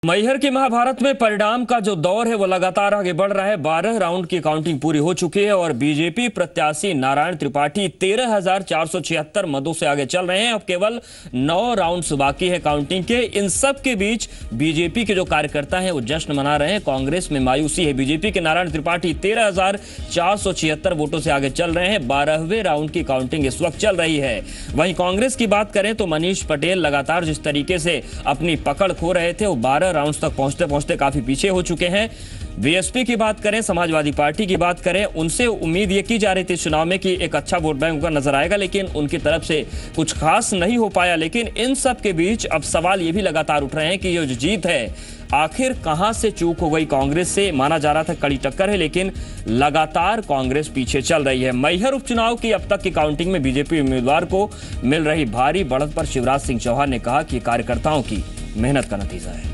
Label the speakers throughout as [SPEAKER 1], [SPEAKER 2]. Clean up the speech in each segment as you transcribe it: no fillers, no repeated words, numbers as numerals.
[SPEAKER 1] मैहर के महाभारत में परिणाम का जो दौर है वो लगातार आगे बढ़ रहा है। 12 राउंड की काउंटिंग पूरी हो चुकी है और बीजेपी प्रत्याशी नारायण त्रिपाठी 13,476 मतों से आगे चल रहे हैं। अब केवल 9 राउंड्स बाकी है काउंटिंग के। इन सब के बीच बीजेपी के जो कार्यकर्ता हैं वो जश्न मना रहे हैं। कांग्रेस में मायूसी है। बीजेपी के नारायण त्रिपाठी 13,476 वोटों से आगे चल रहे हैं। 12वें राउंड की काउंटिंग इस वक्त चल रही है। वहीं कांग्रेस की बात करें तो मनीष पटेल लगातार जिस तरीके से अपनी पकड़ खो रहे थे वो 12 राउंड्स तक पहुंचते पहुंचते काफी पीछे हो चुके हैं। बीएसपी की बात करें, समाजवादी पार्टी की बात करें, उनसे उम्मीद ये की जा रही थी चुनाव में कि एक अच्छा वोट बैंक उनका नजर आएगा, लेकिन उनकी तरफ से कुछ खास नहीं हो पाया। लेकिन इन सब के बीच अब सवाल ये भी लगातार उठ रहे हैं कि ये जो जीत है आखिर कहां से चूक हो गई कांग्रेस से। माना जा रहा था कड़ी टक्कर है, लेकिन लगातार कांग्रेस पीछे चल रही है। मैहर उपचुनाव की अब तक की काउंटिंग में बीजेपी उम्मीदवार को मिल रही भारी बढ़त पर शिवराज सिंह चौहान ने कहा कि कार्यकर्ताओं की मेहनत का नतीजा है।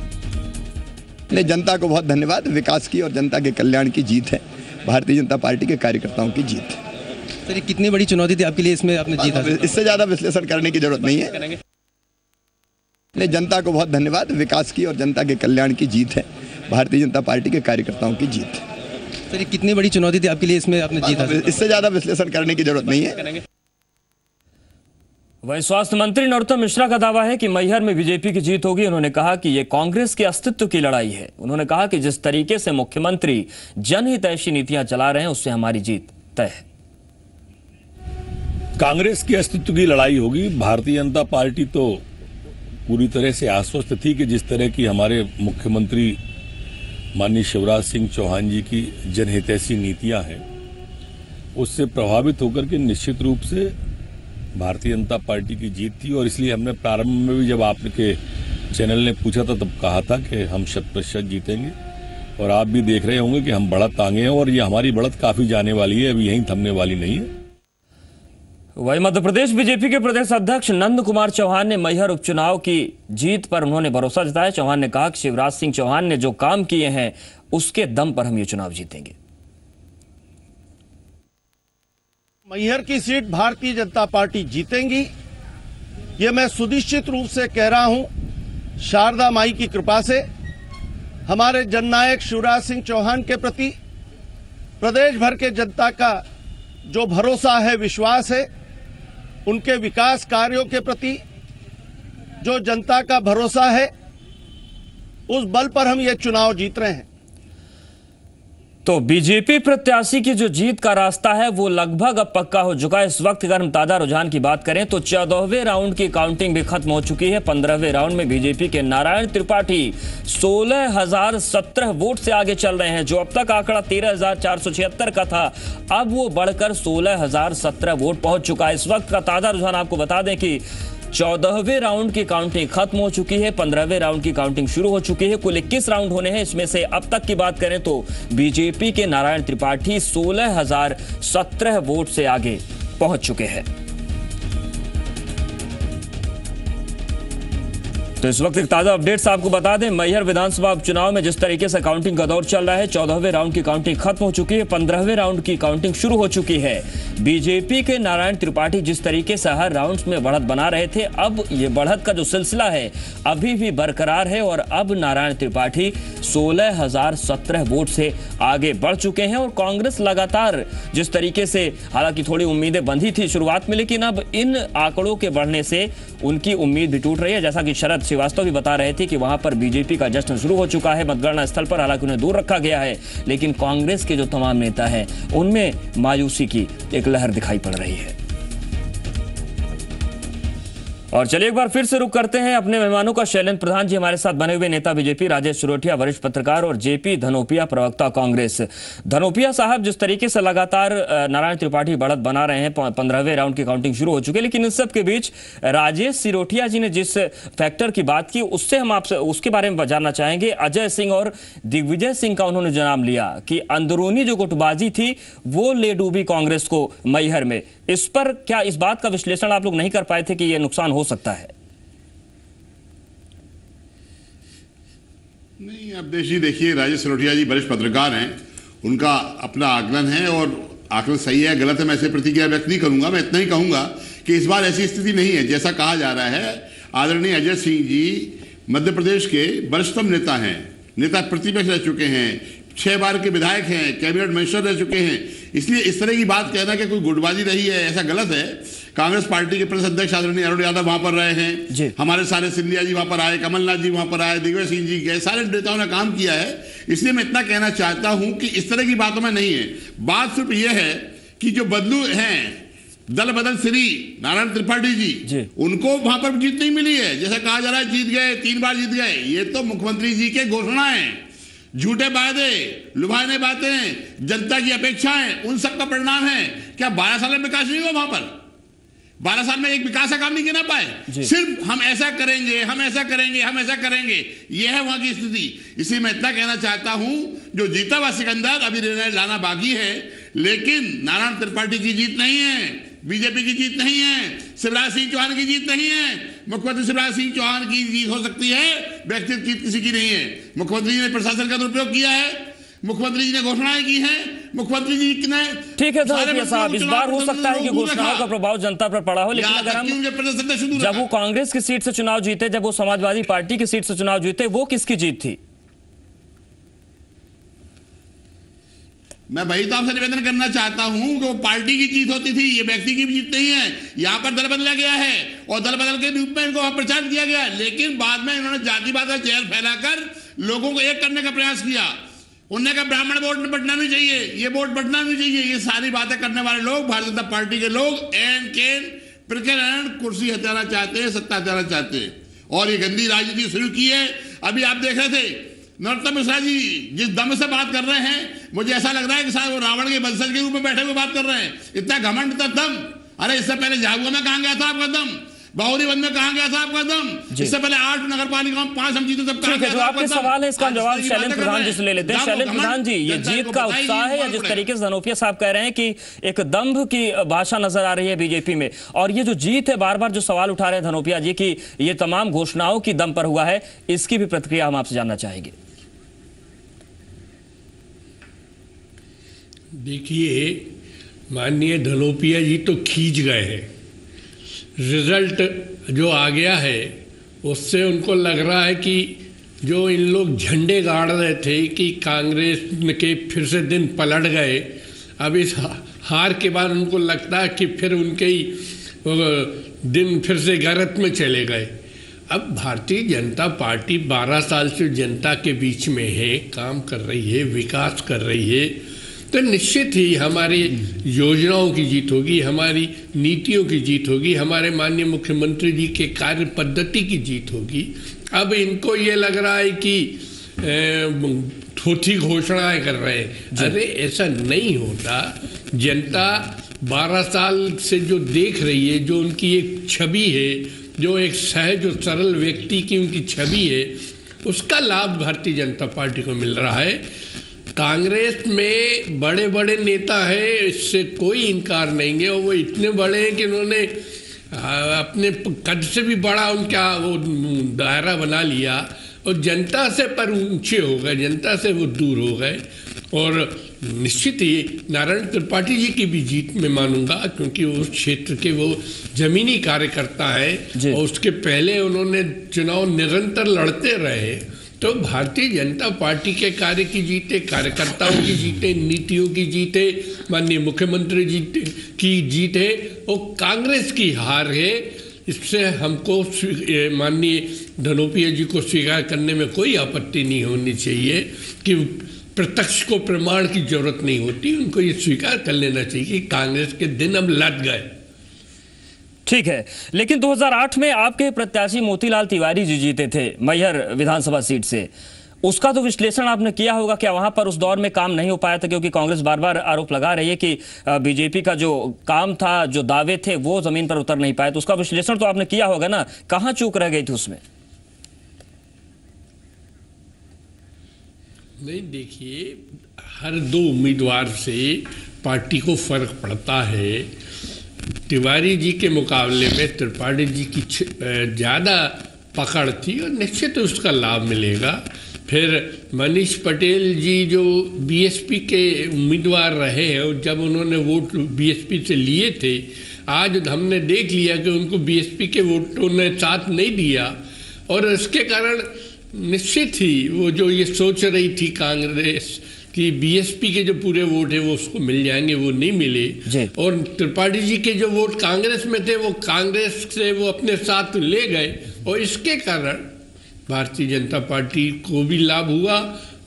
[SPEAKER 2] जनता को बहुत धन्यवाद। विकास की और जनता के कल्याण की जीत है, भारतीय जनता पार्टी के कार्यकर्ताओं की जीत है।
[SPEAKER 3] सर, ये कितनी बड़ी चुनौती थी आपके लिए, इसमें आपने जीता?
[SPEAKER 2] इससे ज्यादा विश्लेषण करने की जरूरत नहीं है। जनता को बहुत धन्यवाद। विकास की और जनता के कल्याण की जीत है, भारतीय जनता पार्टी के कार्यकर्ताओं की जीत है।
[SPEAKER 3] सर, ये कितनी बड़ी चुनौती थी आपके लिए, इसमें आपने जीता?
[SPEAKER 2] इससे ज्यादा विश्लेषण करने की जरूरत नहीं है।
[SPEAKER 1] वहीं स्वास्थ्य मंत्री नरोत्तम मिश्रा का दावा है कि मैहर में बीजेपी की जीत होगी। उन्होंने कहा कि यह कांग्रेस के अस्तित्व की लड़ाई है। उन्होंने कहा कि जिस तरीके से मुख्यमंत्री जनहितैषी नीतियां चला रहे हैं उससे हमारी जीत तय है।
[SPEAKER 4] कांग्रेस के अस्तित्व की लड़ाई होगी। भारतीय जनता पार्टी तो पूरी तरह से आश्वस्त थी कि जिस तरह की हमारे मुख्यमंत्री माननीय शिवराज सिंह चौहान जी की जनहितैषी नीतियां हैं उससे प्रभावित होकर के निश्चित रूप से भारतीय जनता पार्टी की जीत थी। और इसलिए हमने प्रारंभ में भी जब आपके चैनल ने पूछा था तब कहा था कि हम 100% जीतेंगे। और आप भी देख रहे होंगे कि हम बढ़त आगे हैं और ये हमारी बढ़त काफी जाने वाली है, अभी यहीं थमने वाली नहीं है।
[SPEAKER 1] वहीं मध्य प्रदेश बीजेपी के प्रदेश अध्यक्ष नंद कुमार चौहान ने मैहर उपचुनाव की जीत पर उन्होंने भरोसा जताया। चौहान ने कहा कि शिवराज सिंह चौहान ने जो काम किए हैं उसके दम पर हम ये चुनाव जीतेंगे।
[SPEAKER 5] मैहर की सीट भारतीय जनता पार्टी जीतेंगी, ये मैं सुनिश्चित रूप से कह रहा हूं। शारदा माई की कृपा से हमारे जननायक शिवराज सिंह चौहान के प्रति प्रदेश भर के जनता का जो भरोसा है, विश्वास है, उनके विकास कार्यों के प्रति जो जनता का भरोसा है, उस बल पर हम ये चुनाव जीत रहे हैं।
[SPEAKER 1] तो बीजेपी प्रत्याशी की जो जीत का रास्ता है वो लगभग अब पक्का हो चुका है। इस वक्त अगर हम ताजा रुझान की बात करें तो 14वें राउंड की काउंटिंग भी खत्म हो चुकी है। 15वें राउंड में बीजेपी के नारायण त्रिपाठी 16,017 वोट से आगे चल रहे हैं। जो अब तक आंकड़ा 13,476 का था, अब वो बढ़कर 16,017 वोट पहुंच चुका है। इस वक्त का ताजा रुझान आपको बता दें कि 14वें राउंड की काउंटिंग खत्म हो चुकी है, 15वें राउंड की काउंटिंग शुरू हो चुकी है। कुल 21 राउंड होने हैं। इसमें से अब तक की बात करें तो बीजेपी के नारायण त्रिपाठी 16,017 वोट से आगे पहुंच चुके हैं। तो इस वक्त एक ताजा अपडेट्स आपको बता दें, मैहर विधानसभा उपचुनाव में जिस तरीके से काउंटिंग का दौर चल रहा है, 14वें राउंड की काउंटिंग खत्म हो चुकी है, 15वें राउंड की काउंटिंग शुरू हो चुकी है। बीजेपी के नारायण त्रिपाठी जिस तरीके से हर राउंड में बढ़त बना रहे थे, अब ये बढ़त का जो सिलसिला है अभी भी बरकरार है और अब नारायण त्रिपाठी 16,017 वोट से आगे बढ़ चुके हैं। और कांग्रेस लगातार जिस तरीके से, हालांकि थोड़ी उम्मीदें बंधी थी शुरुआत में, लेकिन अब इन आंकड़ों के बढ़ने से उनकी उम्मीद भी टूट रही है। जैसा कि शरद श्रीवास्तव भी बता रहे थे कि वहां पर बीजेपी का जश्न शुरू हो चुका है मतगणना स्थल पर, हालांकि उन्हें दूर रखा गया है, लेकिन कांग्रेस के जो तमाम नेता हैं उनमें मायूसी की एक लहर दिखाई पड़ रही है। और चलिए एक बार फिर से रुक करते हैं अपने मेहमानों का। शैलेंद्र प्रधान जी हमारे साथ बने हुए, नेता बीजेपी, राजेश सिरोठिया वरिष्ठ पत्रकार, और जेपी धनोपिया प्रवक्ता कांग्रेस। धनोपिया साहब, जिस तरीके से लगातार नारायण त्रिपाठी बढ़त बना रहे हैं, 15वें राउंड की काउंटिंग शुरू हो चुकी है, लेकिन इन सब के बीच राजेश सिरोठिया जी ने जिस फैक्टर की बात की उससे हम आपसे उसके बारे में जानना चाहेंगे। अजय सिंह और दिग्विजय सिंह का उन्होंने नाम लिया कि अंदरूनी जो गुटबाजी थी वो ले डूबी कांग्रेस को मैहर में। इस पर क्या इस बात का विश्लेषण आप लोग नहीं कर पाए थे कि यह नुकसान हो सकता है?
[SPEAKER 6] नहीं, अब देखिए, राजेश सिरोठिया जी वरिष्ठ पत्रकार हैं, उनका अपना आकलन है और आकलन सही है गलत है मैं ऐसे प्रतिक्रिया व्यक्त नहीं करूंगा। मैं इतना ही कहूंगा कि इस बार ऐसी स्थिति नहीं है जैसा कहा जा रहा है। आदरणीय अजय सिंह जी मध्य प्रदेश के वरिष्ठतम नेता हैं, नेता प्रतिपक्ष रह चुके हैं, 6 बार के विधायक हैं, कैबिनेट मिनिस्टर रह चुके हैं। इसलिए इस तरह की बात कहना कि कोई गुटबाजी रही है, ऐसा गलत है। कांग्रेस पार्टी के प्रदेश अध्यक्ष आदरणीय अरुण यादव वहां पर रहे हैं, हमारे सारे सिंधिया जी वहां पर आए, कमलनाथ जी वहां पर आए, दिग्विजय सिंह जी गए, सारे नेताओं ने काम किया है। इसलिए मैं इतना कहना चाहता हूं कि इस तरह की बातों में नहीं है। बात सिर्फ यह है कि जो बदलू हैं दल बदल श्री नारायण त्रिपाठी जी, उनको वहां पर जीत नहीं मिली है। जैसा कहा जा रहा है जीत गए, 3 बार जीत गए, ये तो मुख्यमंत्री जी के घोषणाएं, झूठे वादे, लुभावनी बातें, जनता की अपेक्षाएं, उन सब का परिणाम है। क्या 12 साल में विकास नहीं हुआ वहां पर? 12 साल में एक विकास का काम नहीं गिना पाए। सिर्फ हम ऐसा करेंगे, हम ऐसा करेंगे, हम ऐसा करेंगे, यह है वहां की स्थिति। इसलिए मैं इतना कहना चाहता हूं, जो जीता हुआ सिकंदर अभी निर्णय लाना बाकी है, लेकिन नारायण त्रिपाठी की जीत नहीं है, बीजेपी की जीत नहीं है, शिवराज सिंह चौहान की जीत नहीं है। मुख्यमंत्री शिवराज सिंह चौहान की जीत हो सकती है, व्यक्तिगत जीत किसी की नहीं है। मुख्यमंत्री जी ने प्रशासन का दुरुपयोग किया है, मुख्यमंत्री जी ने घोषणाएं की हैं, मुख्यमंत्री जी ने।
[SPEAKER 1] ठीक है धनोपिया साहब, इस बार हो सकता है कि घोषणाओं का प्रभाव जनता पर पड़ा हो, लेकिन अगर हम जब वो कांग्रेस की सीट से चुनाव जीते, जब वो समाजवादी पार्टी की सीट से चुनाव जीते, वो किसकी जीत थी?
[SPEAKER 6] मैं वही तो आपसे निवेदन करना चाहता हूं कि वो पार्टी की जीत होती थी, ये व्यक्ति की जीत नहीं है। यहां पर दल बदला गया है और दल बदल के रूप में इनको वहां प्रचार किया गया, लेकिन बाद में इन्होंने जातिवाद का जहर फैलाकर लोगों को एक करने का प्रयास किया। उन्होंने कहा ब्राह्मण वोट बंटना नहीं चाहिए, ये वोट बंटना नहीं चाहिए। ये सारी बातें करने वाले लोग, भारतीय जनता पार्टी के लोग एन केन प्रकरण कुर्सी हटाना चाहते हैं, सत्ता हटाना चाहते हैं, और ये गंदी राजनीति शुरू की है। अभी आप देख रहे थे नरोत्तम मिश्रा जी जिस दम से बात कर रहे हैं, मुझे ऐसा लग रहा है कि शायद वो रावण के वंशज के रूप में बैठे हुए बात कर रहे हैं। इतना घमंड, इतना दम। अरे इससे पहले झाबुआ में कहां गया था आपका दम? बाहुरीबंद में कहां गया था आपका दम? इससे पहले 8 नगर पालिका 5 हम जीते, तब
[SPEAKER 1] ठीक है, जो आपके सवाल है इसका जवाब शैलेंद्र प्रधान जी से ले लेते हैं। शैलेंद्र प्रधान जी, ये जीत का उत्साह है या जिस तरीके से धनोपिया साहब कह रहे हैं कि एक दंभ की भाषा नजर आ रही है बीजेपी में, और ये जो जीत है, बार बार जो सवाल उठा रहे हैं धनोपिया जी की ये तमाम घोषणाओं की दम पर हुआ है, इसकी भी प्रतिक्रिया हम आपसे जानना चाहेंगे।
[SPEAKER 7] देखिए, माननीय धनोपिया जी तो खींच गए हैं। रिजल्ट जो आ गया है उससे उनको लग रहा है कि जो इन लोग झंडे गाड़ रहे थे कि कांग्रेस के फिर से दिन पलट गए, अब इस हार के बाद उनको लगता है कि फिर उनके ही दिन फिर से गलत में चले गए। अब भारतीय जनता पार्टी 12 साल से जनता के बीच में है, काम कर रही है, विकास कर रही है, तो निश्चित ही हमारी योजनाओं की जीत होगी, हमारी नीतियों की जीत होगी, हमारे माननीय मुख्यमंत्री जी के कार्य पद्धति की जीत होगी। अब इनको ये लग रहा है कि थोथी घोषणाएं कर रहे हैं। अरे ऐसा नहीं होता। जनता 12 साल से जो देख रही है, जो उनकी एक छवि है, जो एक सहज और सरल व्यक्ति की उनकी छवि है, उसका लाभ भारतीय जनता पार्टी को मिल रहा है। कांग्रेस में बड़े बड़े नेता हैं, इससे कोई इनकार नहीं है, और वो इतने बड़े हैं कि उन्होंने अपने कद से भी बड़ा उनका वो दायरा बना लिया और जनता से पर ऊंचे हो गए, जनता से वो दूर हो गए। और निश्चित ही नारायण त्रिपाठी जी की भी जीत में मानूंगा, क्योंकि उस क्षेत्र के वो जमीनी कार्यकर्ता हैं और उसके पहले उन्होंने चुनाव निरंतर लड़ते रहे। तो भारतीय जनता पार्टी के कार्य की जीते, कार्यकर्ताओं की जीते, नीतियों की जीते, माननीय मुख्यमंत्री जी की जीत है, और कांग्रेस की हार है। इससे हमको माननीय धनोपिया जी को स्वीकार करने में कोई आपत्ति नहीं होनी चाहिए कि प्रत्यक्ष को प्रमाण की जरूरत नहीं होती, उनको ये स्वीकार कर लेना चाहिए कि कांग्रेस के दिन अब लद गए।
[SPEAKER 1] ठीक है, लेकिन 2008 में आपके प्रत्याशी मोतीलाल तिवारी जी जीते थे मैहर विधानसभा सीट से, उसका तो विश्लेषण आपने किया होगा। क्या वहां पर उस दौर में काम नहीं हो पाया था, क्योंकि कांग्रेस बार बार आरोप लगा रही है कि बीजेपी का जो काम था, जो दावे थे, वो जमीन पर उतर नहीं पाए, तो उसका विश्लेषण तो आपने किया होगा ना, कहां चूक रह गई थी उसमें?
[SPEAKER 7] नहीं, देखिए, हर 2 उम्मीदवार से पार्टी को फर्क पड़ता है। तिवारी जी के मुकाबले में त्रिपाठी जी की ज़्यादा पकड़ थी और निश्चित उसका लाभ मिलेगा। फिर मनीष पटेल जी जो बीएसपी के उम्मीदवार रहे हैं, और जब उन्होंने वोट बीएसपी से लिए थे, आज हमने देख लिया कि उनको बीएसपी के वोटों ने साथ नहीं दिया और इसके कारण निश्चित ही वो जो ये सोच रही थी कांग्रेस कि बीएसपी के जो पूरे वोट है वो उसको मिल जाएंगे, वो नहीं मिले। और त्रिपाठी जी के जो वोट कांग्रेस में थे वो कांग्रेस से वो अपने साथ ले गए, और इसके कारण भारतीय जनता पार्टी को भी लाभ हुआ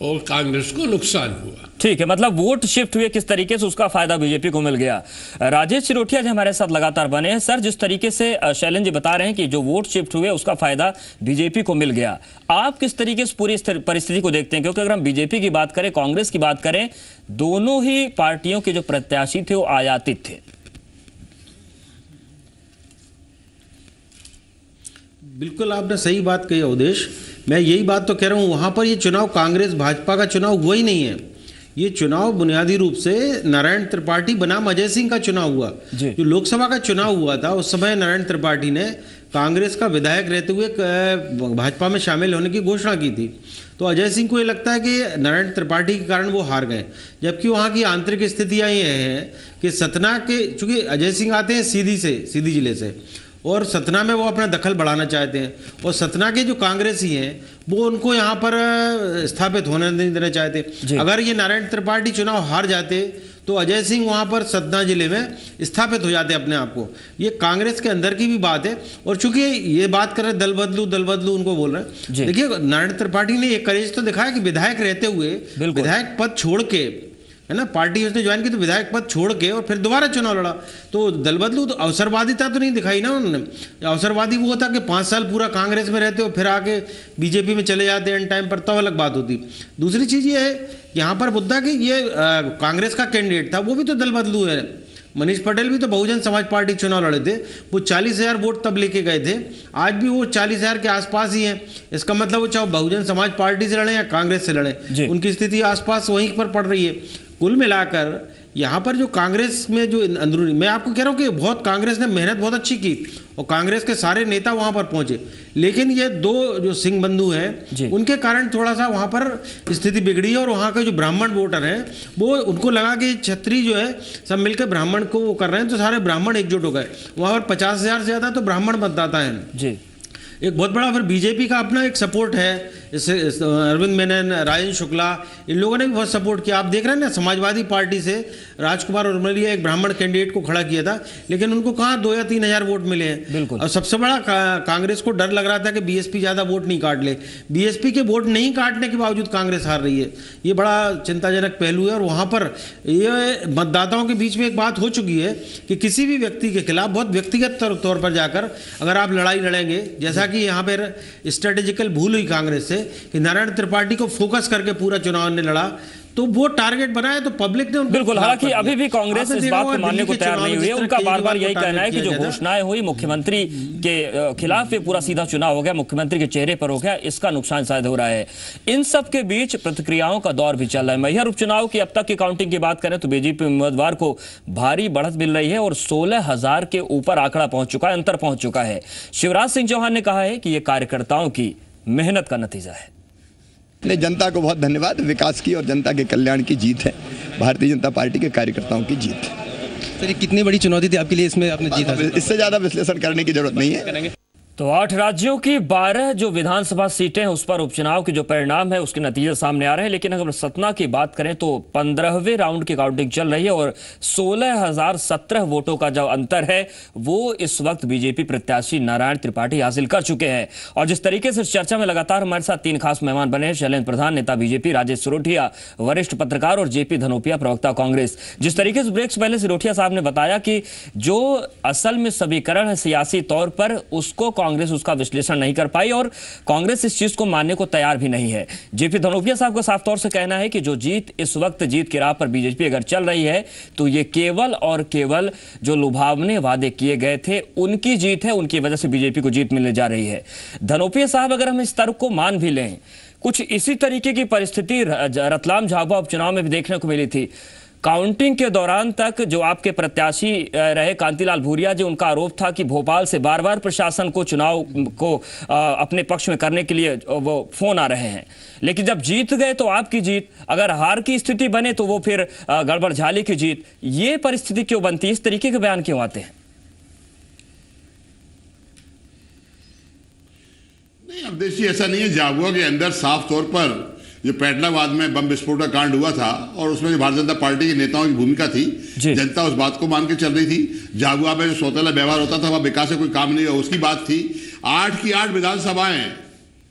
[SPEAKER 7] और कांग्रेस को नुकसान हुआ।
[SPEAKER 1] ठीक है, मतलब वोट शिफ्ट हुए किस तरीके से उसका फायदा बीजेपी को मिल गया। राजेश सिरोठिया जी हमारे साथ लगातार बने हैं। सर, जिस तरीके से शैलेंद्र जी बता रहे हैं कि जो वोट शिफ्ट हुए उसका फायदा बीजेपी को मिल गया, आप किस तरीके से पूरी परिस्थिति को देखते हैं? क्योंकि अगर हम बीजेपी की बात करें, कांग्रेस की बात करें, दोनों ही पार्टियों के जो प्रत्याशी थे वो आयातित थे।
[SPEAKER 8] बिल्कुल आपने सही बात कही अवधेश, मैं यही बात तो कह रहा हूँ। वहाँ पर ये चुनाव कांग्रेस भाजपा का चुनाव हुआ ही नहीं है। ये चुनाव बुनियादी रूप से नारायण त्रिपाठी बनाम अजय सिंह का चुनाव हुआ। जो लोकसभा का चुनाव हुआ था उस समय नारायण त्रिपाठी ने कांग्रेस का विधायक रहते हुए भाजपा में शामिल होने की घोषणा की थी। तो अजय सिंह को ये लगता है कि नारायण त्रिपाठी के कारण वो हार गए, जबकि वहाँ की आंतरिक स्थितियाँ ये हैं कि सतना के, चूँकि अजय सिंह आते हैं सीधी जिले से, और सतना में वो अपना दखल बढ़ाना चाहते हैं, और सतना के जो कांग्रेसी हैं वो उनको यहाँ पर स्थापित होने नहीं देना चाहते। अगर ये नारायण त्रिपाठी चुनाव हार जाते तो अजय सिंह वहाँ पर सतना जिले में स्थापित हो जाते अपने आप को। ये कांग्रेस के अंदर की भी बात है। और चूंकि ये बात कर रहे दल बदलू उनको बोल रहे हैं, देखिए नारायण त्रिपाठी ने एक करेज तो दिखाया कि विधायक रहते हुए विधायक पद छोड़ के, है ना, पार्टी उसने ज्वाइन की तो विधायक पद छोड़ के और फिर दोबारा चुनाव लड़ा। तो दल बदलू तो अवसरवादिता तो नहीं दिखाई ना उन्होंने। अवसरवादी वो था कि 5 साल पूरा कांग्रेस में रहते हो फिर आके बीजेपी में चले जाते एंड टाइम पर, तो अलग बात होती। दूसरी चीज़ ये है यहाँ पर मुद्दा कि ये कांग्रेस का कैंडिडेट था वो भी तो दल बदलू है। मनीष पटेल भी तो बहुजन समाज पार्टी चुनाव लड़े थे, वो 40,000 वोट तब लेके गए थे, आज भी वो 40,000 के आसपास ही हैं। इसका मतलब वो चाहे बहुजन समाज पार्टी से लड़े या कांग्रेस से लड़े, उनकी स्थिति आसपास वहीं पर पड़ रही है। कुल मिलाकर यहाँ पर जो कांग्रेस में जो अंदरूनी, मैं आपको कह रहा हूँ कि बहुत कांग्रेस ने मेहनत बहुत अच्छी की और कांग्रेस के सारे नेता वहाँ पर पहुँचे, लेकिन ये दो जो सिंह बंधु हैं उनके कारण थोड़ा सा वहाँ पर स्थिति बिगड़ी है। और वहाँ के जो ब्राह्मण वोटर हैं वो उनको लगा कि छत्री जो है सब मिलकर ब्राह्मण को वो कर रहे हैं, तो सारे ब्राह्मण एकजुट हो गए। वहाँ पर 50,000 से ज़्यादा तो ब्राह्मण मतदाता हैं। एक बहुत बड़ा फिर बीजेपी का अपना एक सपोर्ट है, जैसे अरविंद मेनन, राजेंद्र शुक्ला, इन लोगों ने भी बहुत सपोर्ट किया। आप देख रहे हैं ना, समाजवादी पार्टी से राजकुमार उर्मिलिया एक ब्राह्मण कैंडिडेट को खड़ा किया था, लेकिन उनको कहाँ 2 या 3 हज़ार वोट मिले हैं। और सबसे बड़ा कांग्रेस को डर लग रहा था कि बीएसपी ज़्यादा वोट नहीं काट ले। बीएसपी के वोट नहीं काटने के बावजूद कांग्रेस हार रही है, ये बड़ा चिंताजनक पहलू है। और वहाँ पर ये मतदाताओं के बीच में एक बात हो चुकी है कि किसी भी व्यक्ति के खिलाफ बहुत व्यक्तिगत तौर पर जाकर अगर आप लड़ाई लड़ेंगे, जैसा कि यहाँ पर स्ट्रेटेजिकल भूल हुई कांग्रेस से कि नारायण त्रिपाठी को फोकस करके पूरा चुनाव ने लड़ा, तो वो टारगेट बनाया तो पब्लिक ने
[SPEAKER 1] बिल्कुल। हालांकि अभी भी कांग्रेस इस बात को मानने को तैयार नहीं हुई है। उनका बार बार यही कहना है कि जो घोषणाएं हुई मुख्यमंत्री के खिलाफ ये पूरा सीधा चुनाव हो गया, मुख्यमंत्री के चेहरे पर हो गया, इसका नुकसान शायद हो रहा है। इन सब के बीच प्रतिक्रियाओं का दौर भी चल रहा है। मैहर उपचुनाव की अब तक की काउंटिंग की बात करें तो बीजेपी उम्मीदवार को भारी बढ़त मिल रही है और 16,000 के ऊपर आंकड़ा पहुंच चुका है, अंतर पहुंच चुका है। शिवराज सिंह चौहान ने कहा है कि यह कार्यकर्ताओं की मेहनत का नतीजा है।
[SPEAKER 2] जनता को बहुत धन्यवाद, विकास की और जनता के कल्याण की जीत है, भारतीय जनता पार्टी के कार्यकर्ताओं की जीत है।
[SPEAKER 3] सर, ये कितनी बड़ी चुनौती थी आपके लिए, इसमें आपने जीता?
[SPEAKER 2] इससे ज्यादा विश्लेषण करने की जरूरत नहीं है।
[SPEAKER 1] तो 8 राज्यों की 12 जो विधानसभा सीटें हैं उस पर उपचुनाव के जो परिणाम है उसके नतीजे सामने आ रहे हैं। लेकिन अगर सतना की बात करें तो 15वें राउंड की काउंटिंग चल रही है और 16,017 वोटों का जो अंतर है वो इस वक्त बीजेपी प्रत्याशी नारायण त्रिपाठी हासिल कर चुके हैं। और जिस तरीके से चर्चा में लगातार हमारे साथ 3 खास मेहमान बने हैं, शैलेंद्र प्रधान नेता बीजेपी, राजेश सिरोठिया वरिष्ठ पत्रकार और जेपी धनोपिया प्रवक्ता कांग्रेस। जिस तरीके से ब्रेक पहले सिरोठिया साहब ने बताया कि जो असल में समीकरण है सियासी तौर पर उसको कांग्रेस उसका विश्लेषण नहीं कर पाई और कांग्रेस इस चीज को मानने को तैयार भी नहीं है। जेपी धनोपिया साहब का साफ तौर से कहना है कि जो जीत इस वक्त जीत की राह पर बीजेपी अगर चल रही है तो ये केवल और केवल जो लुभावने वादे किए गए थे उनकी जीत है, उनकी वजह से बीजेपी को जीत मिलने जा रही है। धनोपिया साहब, अगर हम इस तर्क को मान भी लें, कुछ इसी तरीके की परिस्थिति रतलाम झाबुआ उपचुनाव में भी देखने को मिली थी। काउंटिंग के दौरान तक जो आपके प्रत्याशी रहे कांतिलाल भूरिया जी, उनका आरोप था कि भोपाल से बार बार प्रशासन को चुनाव को अपने पक्ष में करने के लिए वो फोन आ रहे हैं, लेकिन जब जीत गए तो आपकी जीत, अगर हार की स्थिति बने तो वो फिर गड़बड़ झाली की जीत। ये परिस्थिति क्यों बनती है? इस तरीके के बयान क्यों आते हैं?
[SPEAKER 6] नहीं अवधेश जी, ऐसा नहीं है। झाबुआ के अंदर साफ तौर पर जो पैटलाबाद में बम विस्फोट का कांड हुआ था और उसमें जो भारतीय जनता पार्टी के नेताओं की भूमिका थी, जनता उस बात को मान के चल रही थी। झाबुआ में जो सौतेला व्यवहार होता था, वह विकास से कोई काम नहीं हुआ, उसकी बात थी। 8 की 8 विधानसभाएं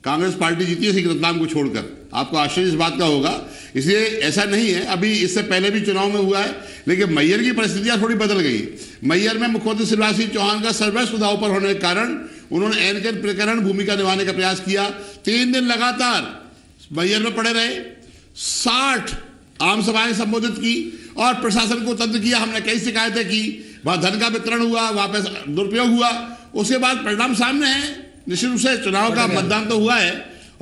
[SPEAKER 6] कांग्रेस पार्टी जीती है, रतलाम को छोड़कर। आपको आश्चर्य इस बात का होगा। इसलिए ऐसा नहीं है, अभी इससे पहले भी चुनाव में हुआ है, लेकिन मैहर की परिस्थितियां थोड़ी बदल गई। मैहर में मुख्यमंत्री शिवराज सिंह चौहान का सर्वस्व दांव पर होने के कारण उन्होंने एनकेन प्रकरण भूमिका निभाने का प्रयास किया। 3 दिन लगातार मैहर में पड़े रहे, 60 आम सभाएं संबोधित की और प्रशासन को तंत्र किया। हमने कई शिकायतें की, वहां धन का वितरण हुआ, वहां पे दुरुपयोग हुआ। उसके बाद परिणाम सामने है। निश्चित रूप से चुनाव का मतदान तो हुआ है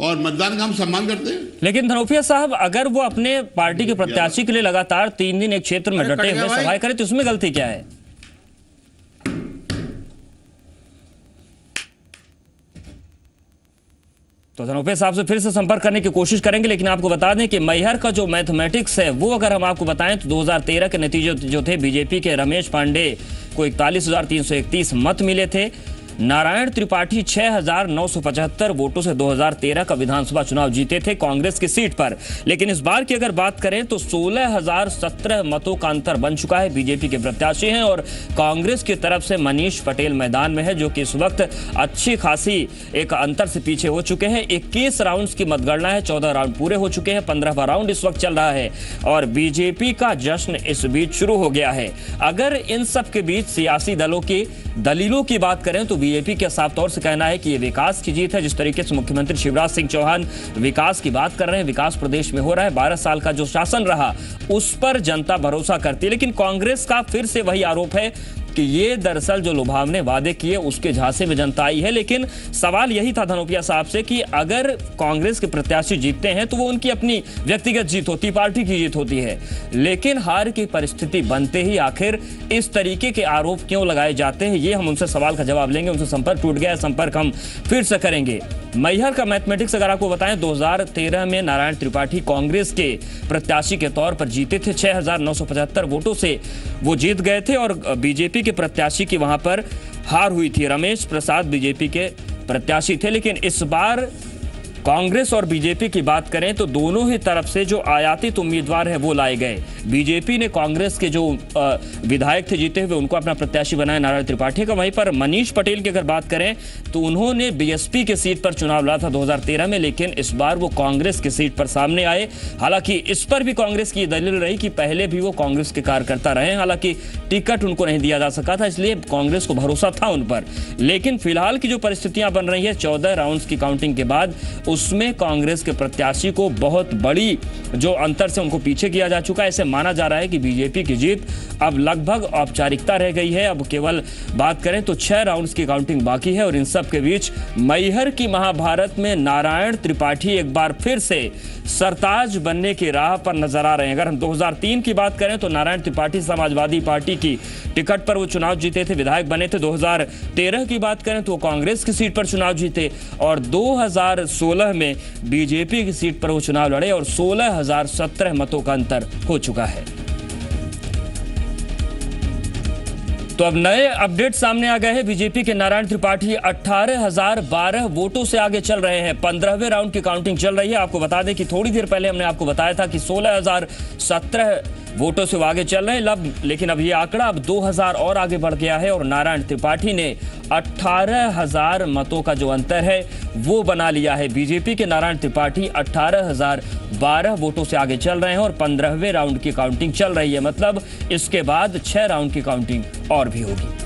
[SPEAKER 6] और मतदान का हम सम्मान करते हैं।
[SPEAKER 1] लेकिन धनोपिया साहब, अगर वो अपने पार्टी के प्रत्याशी के लिए लगातार 3 दिन एक क्षेत्र में डटे हुए सभाएं करें तो उसमें गलती क्या है? तो धनोपिया साहब से फिर से संपर्क करने की कोशिश करेंगे, लेकिन आपको बता दें कि मैहर का जो मैथमेटिक्स है वो अगर हम आपको बताएं तो 2013 के नतीजे जो थे, बीजेपी के रमेश पांडे को 41,331 मत मिले थे। नारायण त्रिपाठी 6,975 वोटों से 2013 का विधानसभा चुनाव जीते थे कांग्रेस की सीट पर। लेकिन इस बार की अगर बात करें तो 16,017 मतों का अंतर बन चुका है। बीजेपी के प्रत्याशी हैं और कांग्रेस की तरफ से मनीष पटेल मैदान में है, जो कि इस वक्त अच्छी खासी एक अंतर से पीछे हो चुके हैं। 21 राउंड्स की मतगणना है, 14 राउंड पूरे हो चुके हैं, 15वां राउंड इस वक्त चल रहा है और बीजेपी का जश्न इस बीच शुरू हो गया है। अगर इन सब के बीच सियासी दलों की दलीलों की बात करें तो बीजेपी का साफ तौर से कहना है कि ये विकास की जीत है। जिस तरीके से मुख्यमंत्री शिवराज सिंह चौहान विकास की बात कर रहे हैं, विकास प्रदेश में हो रहा है, 12 साल का जो शासन रहा उस पर जनता भरोसा करती है। लेकिन कांग्रेस का फिर से वही आरोप है कि ये दरअसल जो लुभावने वादे किए उसके झांसे में जनता आई है। लेकिन सवाल यही था धनोपिया साहब से कि अगर कांग्रेस के प्रत्याशी जीतते हैं तो वो उनकी अपनी व्यक्तिगत जीत होती, पार्टी की जीत होती है, लेकिन हार की परिस्थिति बनते ही आखिर इस तरीके के आरोप क्यों लगाए जाते हैं, ये हम उनसे सवाल का जवाब लेंगे। उनसे संपर्क टूट गया है, संपर्क हम फिर से करेंगे। मैहर का मैथमेटिक्स अगर आपको बताएं, 2013 में नारायण त्रिपाठी कांग्रेस के प्रत्याशी के तौर पर जीते थे, 6,975 वोटों से वो जीत गए थे और बीजेपी के प्रत्याशी की वहां पर हार हुई थी। रमेश प्रसाद बीजेपी के प्रत्याशी थे। लेकिन इस बार कांग्रेस और बीजेपी की बात करें तो दोनों ही तरफ से जो आयातित उम्मीदवार है वो लाए गए। बीजेपी ने कांग्रेस के जो विधायक थे जीते हुए उनको अपना प्रत्याशी बनाया नारायण त्रिपाठी का। वहीं पर मनीष पटेल की अगर बात करें तो उन्होंने बीएसपी के सीट पर चुनाव लड़ा था 2013 में, लेकिन इस बार वो कांग्रेस की सीट पर सामने आए। हालांकि इस पर भी कांग्रेस की दलील रही कि पहले भी वो कांग्रेस के कार्यकर्ता रहे, हालांकि टिकट उनको नहीं दिया जा सका था, इसलिए कांग्रेस को भरोसा था उन पर। लेकिन फिलहाल की जो परिस्थितियां बन रही है 14 राउंड्स की काउंटिंग के बाद, उसमें कांग्रेस के प्रत्याशी को बहुत बड़ी जो अंतर से उनको पीछे किया जा चुका है। ऐसे माना जा रहा है कि बीजेपी की जीत अब लगभग औपचारिकता रह गई है। अब केवल बात करें तो 6 राउंड्स की काउंटिंग बाकी है और इन सब के बीच मैहर की महाभारत में नारायण त्रिपाठी एक बार फिर से सरताज बनने की राह पर नजर आ रहे हैं। अगर हम 2003 की बात करें तो नारायण त्रिपाठी समाजवादी पार्टी की टिकट पर वो चुनाव जीते थे, विधायक बने थे। 2013 की बात करें तो कांग्रेस की सीट पर चुनाव जीते और 2016 में बीजेपी की सीट पर वो चुनाव लड़े और 16,017 मतों का अंतर हो चुका है। तो अब नए अपडेट सामने आ गए हैं। बीजेपी के नारायण त्रिपाठी 18,012 वोटों से आगे चल रहे हैं। 15वें राउंड की काउंटिंग चल रही है। आपको बता दें कि थोड़ी देर पहले हमने आपको बताया था कि 16,017 वोटों से वो आगे चल रहे हैं, लेकिन अब ये आंकड़ा अब 2,000 और आगे बढ़ गया है और नारायण त्रिपाठी ने 18,000 मतों का जो अंतर है वो बना लिया है। बीजेपी के नारायण त्रिपाठी 18,012 वोटों से आगे चल रहे हैं और 15वें राउंड की काउंटिंग चल रही है। मतलब इसके बाद 6 राउंड की काउंटिंग और भी होगी।